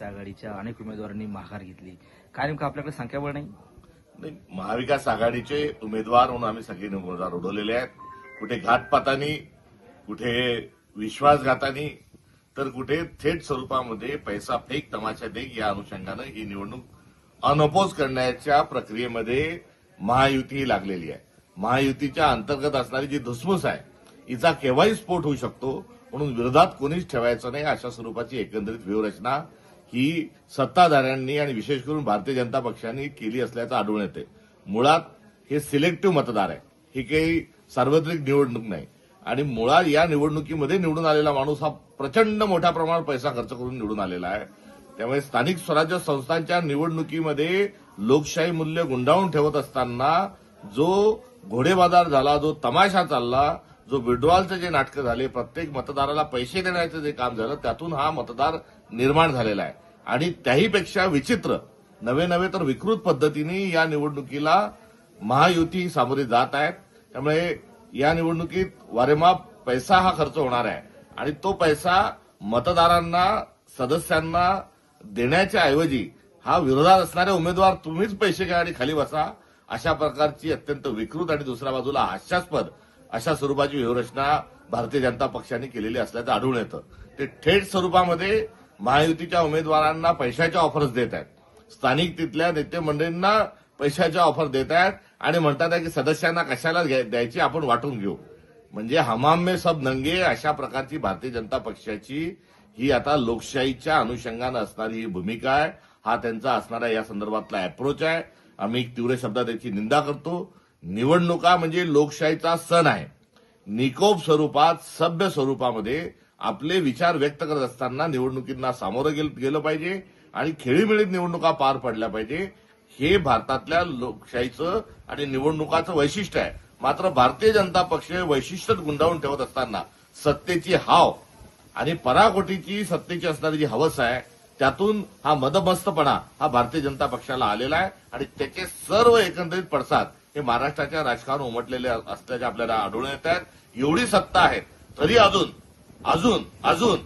महाविकास आघाडीच्या अनेक उमेदवारांनी माघार घेतली. काय नेमकं आपल्याकडे संख्याबळ नाही? नाही, महाविकास आघाडीचे उमेदवार म्हणून आम्ही सगळे उमेदवार उडवलेले आहेत. कुठे घातपातानी, कुठे विश्वासघातानी, तर कुठे थेट स्वरूपामध्ये पैसा फेक तमाशा देख या अनुषंगानं ही निवडणूक अनअपोज करण्याच्या प्रक्रियेमध्ये महायुती लागलेली आहे. महायुतीच्या अंतर्गत असणारी जी धुसफूस आहे हिचा केव्हाही स्फोट होऊ शकतो, म्हणून विरोधात कोणीच ठेवायचं नाही अशा स्वरूपाची एकंदरीत व्यूहरचना ही सत्ताधाऱ्यांनी आणि विशेष करून भारतीय जनता पक्षाने केली असल्याचं आढळून येते. मुळात हे सिलेक्टिव्ह मतदार आहे, ही काही सार्वत्रिक निवडणूक नाही. आणि मुळात या निवडणुकीमध्ये निवडून आलेला माणूस हा प्रचंड मोठ्या प्रमाणात पैसा खर्च करून निवडून आलेला आहे. त्यामुळे स्थानिक स्वराज्य संस्थांच्या निवडणुकीमध्ये लोकशाही मूल्य गुंडाळून ठेवत असताना जो घोडेबाजार झाला, जो तमाशा चालला, जो विड्रॉलचे जे नाटकं झाले, प्रत्येक मतदाराला पैसे देण्याचं जे काम झालं, त्यातून हा मतदार निर्माण झालेला आहे. आणि त्याहीपेक्षा विचित्र नवे तर विकृत पद्धतीने या निवडणुकीला महायुती सामोरी जात आहेत. त्यामुळे या निवडणुकीत वारेमाप पैसा हा खर्च होणार आहे आणि तो पैसा मतदारांना, सदस्यांना देण्याच्या ऐवजी हा विरोधात असणारे उमेदवार तुम्हीच पैसे घ्या आणि खाली बसा अशा प्रकारची अत्यंत विकृत आणि दुसऱ्या बाजूला हास्यास्पद अशा स्वरूपाची व्यूहरचना भारतीय जनता पक्षाने केलेली असल्याचं आढळून येतं. ते थेट स्वरूपामध्ये महायुतीच्या उमेदवारांना पैशाच्या ऑफर्स देत आहेत, स्थानिक तिथल्या नेते मंडळींना पैशाच्या ऑफर देत आहेत आणि म्हणतात की सदस्यांना कशाला द्यायची, आपण वाटून घेऊ. म्हणजे हमाम में सब नंगे अशा प्रकारची भारतीय जनता पक्षाची ही आता लोकशाहीच्या अनुषंगानं असणारी ही भूमिका आहे. हा त्यांचा असणारा या संदर्भातला अप्रोच आहे. आम्ही तीव्र शब्दात याची निंदा करतो. निवडणुका म्हणजे लोकशाहीचा सण आहे. निकोप स्वरूपात, सभ्य स्वरूपामध्ये आपले विचार व्यक्त करत असताना निवडणुकींना सामोरं गेलं पाहिजे आणि खेळीमेळीत निवडणुका पार पडल्या पाहिजे. हे भारतातल्या लोकशाहीचं आणि निवडणुकाचं वैशिष्ट्य आहे. मात्र भारतीय जनता पक्ष वैशिष्ट्य गुंडाळून ठेवत असताना सत्तेची हाव आणि पराकोटीची सत्तेची असणारी जी हवस आहे, त्यातून हा मदमस्तपणा हा भारतीय जनता पक्षाला आलेला आहे आणि त्याचे सर्व एकंदरीत पडसाद हे महाराष्ट्राच्या राजकारणात उमटलेले असल्याचे आपल्याला आढळून येत आहेत. एवढी सत्ता आहे तरी अजून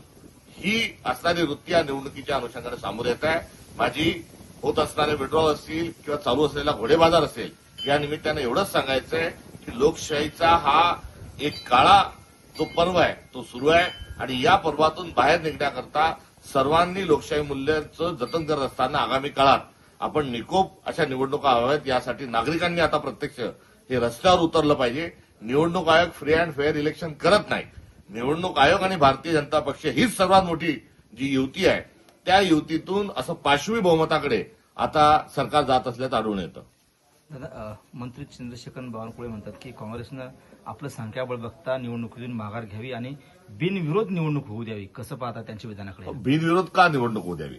ही असणारी वृत्ती या निवडणुकीच्या अनुषंगाने सामोरे येत आहे. माझी होत असणारे विड्रॉल असतील किंवा चालू असलेला घोडेबाजार असेल, या निमित्तानं एवढंच सांगायचंय की लोकशाहीचा हा एक काळा जो पर्व आहे तो सुरू आहे आणि या पर्वातून बाहेर निघण्याकरता सर्वांनी लोकशाही मूल्याचं जतन करत असताना आगामी काळात आपण निकोप अशा निवडणुका हव्यात. यासाठी नागरिकांनी आता प्रत्यक्ष हे रस्त्यावर उतरलं पाहिजे. निवडणूक आयोग फ्री अँड फेअर इलेक्शन करत नाही. निवडणूक आयोग आणि भारतीय जनता पक्ष हीच सर्वात मोठी जी युती आहे, त्या युतीतून असं पाशवी बहुमताकडे आता सरकार जात असल्याचं आढळून येतं. दादा, मंत्री चंद्रशेखर बावनकुळे म्हणतात की काँग्रेसनं आपलं संख्याबळ बघता निवडणुकीतून माघार घ्यावी आणि बिनविरोध निवडणूक होऊ द्यावी. कसं पाहता त्यांच्या विधानाकडे? बिनविरोध का निवडणूक होऊ द्यावी?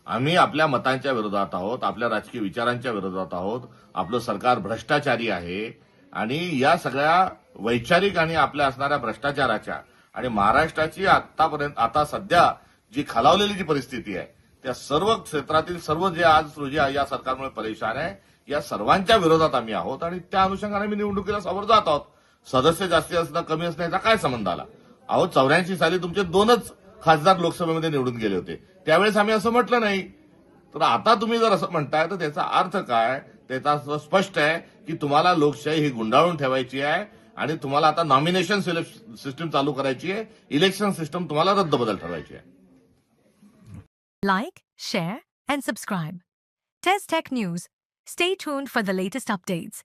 आम्ही आपल्या मतांच्या विरोधात आहोत, आपल्या राजकीय विचारांच्या विरोधात आहोत. आपलं सरकार भ्रष्टाचारी आहे आणि या सगळ्या वैचारिक आणि आपल्या असणाऱ्या भ्रष्टाचाराच्या आणि महाराष्ट्राची आतापर्यंत आता सध्या जी खालावलेली जी परिस्थिती आहे, त्या सर्व क्षेत्रातील सर्व जे आज रोजी या सरकारमुळे परेशान आहे, या सर्वांच्या विरोधात आम्ही आहोत आणि त्या अनुषंगाने आम्ही निवडणुकीला समोर जात आहोत. सदस्य जास्ती असणं कमी असण्याचा काय संबंध आला? अहो, 84 साली तुमचे 2च खासदार लोकसभेमध्ये निवडून गेले होते, त्यावेळेस आम्ही असं म्हटलं नाही. तर आता तुम्ही जर असं म्हणताय तर त्याचा अर्थ काय? त्याचा स्पष्ट आहे की तुम्हाला लोकशाही ही गुंडाळून ठेवायची आहे आणि तुम्हाला आता नॉमिनेशन सिस्टम चालू करायची आहे, इलेक्शन सिस्टम तुम्हाला रद्दबदल ठरवायची आहे. Like, share, and subscribe. Test Tech News. Stay tuned for the latest updates.